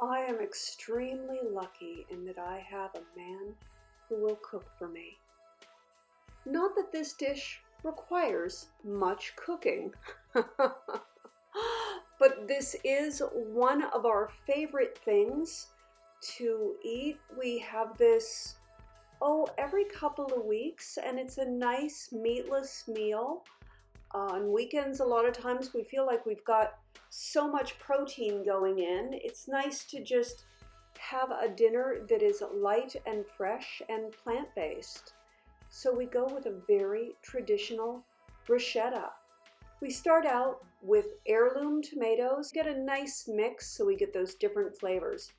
I am extremely lucky in that I have a man who will cook for me. Not that this dish requires much cooking, but this is one of our favorite things to eat. We have this, every couple of weeks, and it's a nice meatless meal. On weekends, a lot of times we feel like we've got so much protein going in. It's nice to just have a dinner that is light and fresh and plant-based. So we go with a very traditional bruschetta. We start out with heirloom tomatoes, get a nice mix so we get those different flavors.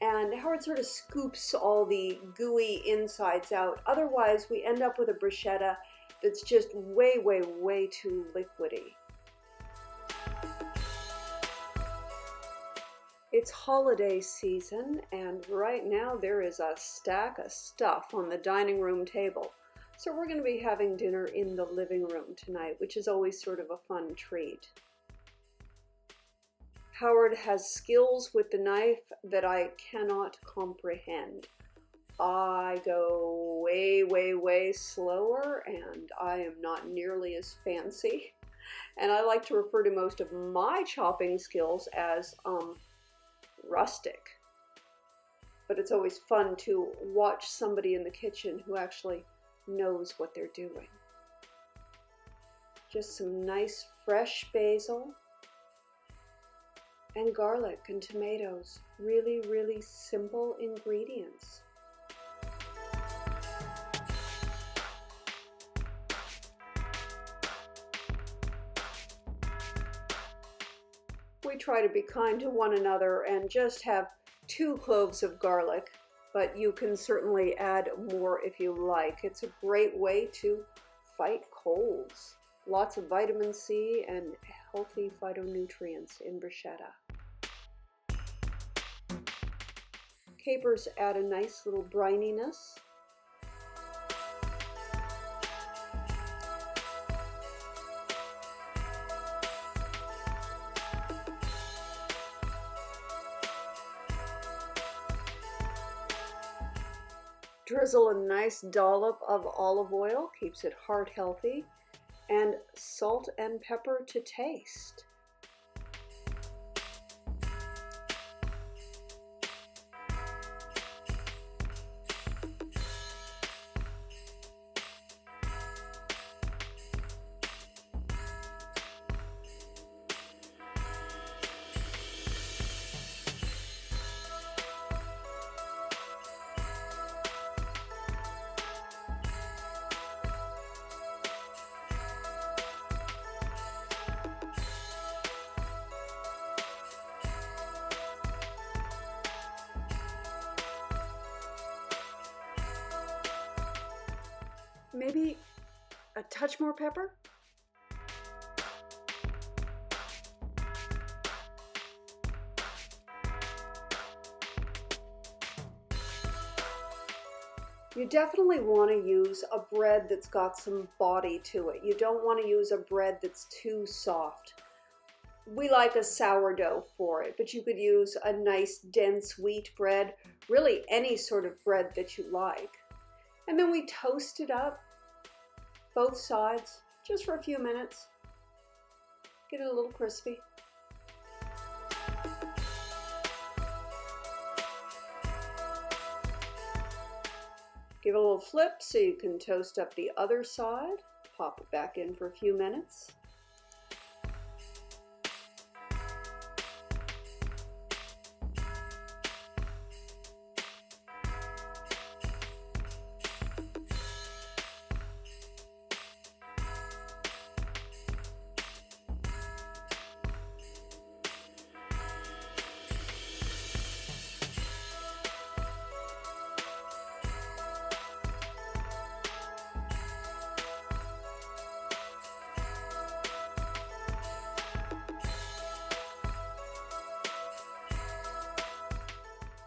And Howard sort of scoops all the gooey insides out. Otherwise, we end up with a bruschetta that's just way, way, way too liquidy. It's holiday season, and right now there is a stack of stuff on the dining room table. So we're going to be having dinner in the living room tonight, which is always sort of a fun treat. Howard has skills with the knife that I cannot comprehend. I go way, way, way slower, and I am not nearly as fancy. And I like to refer to most of my chopping skills as rustic. But it's always fun to watch somebody in the kitchen who actually knows what they're doing. Just some nice fresh basil and garlic and tomatoes. Really, really simple ingredients. We try to be kind to one another and just have 2 cloves of garlic, but you can certainly add more if you like. It's a great way to fight colds. Lots of vitamin C and healthy phytonutrients in bruschetta. Capers add a nice little brininess. Drizzle a nice dollop of olive oil, keeps it heart healthy, and salt and pepper to taste. Maybe a touch more pepper? You definitely want to use a bread that's got some body to it. You don't want to use a bread that's too soft. We like a sourdough for it, but you could use a nice dense wheat bread, really any sort of bread that you like. And then we toast it up, both sides, just for a few minutes. Get it a little crispy. Give it a little flip so you can toast up the other side. Pop it back in for a few minutes.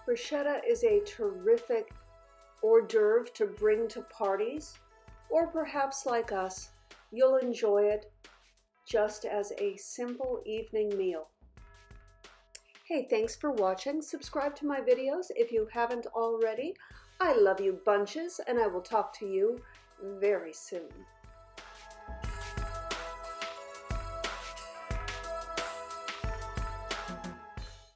Bruschetta is a terrific hors d'oeuvre to bring to parties, or perhaps like us, you'll enjoy it just as a simple evening meal. Hey, thanks for watching. Subscribe to my videos if you haven't already. I love you bunches, and I will talk to you very soon.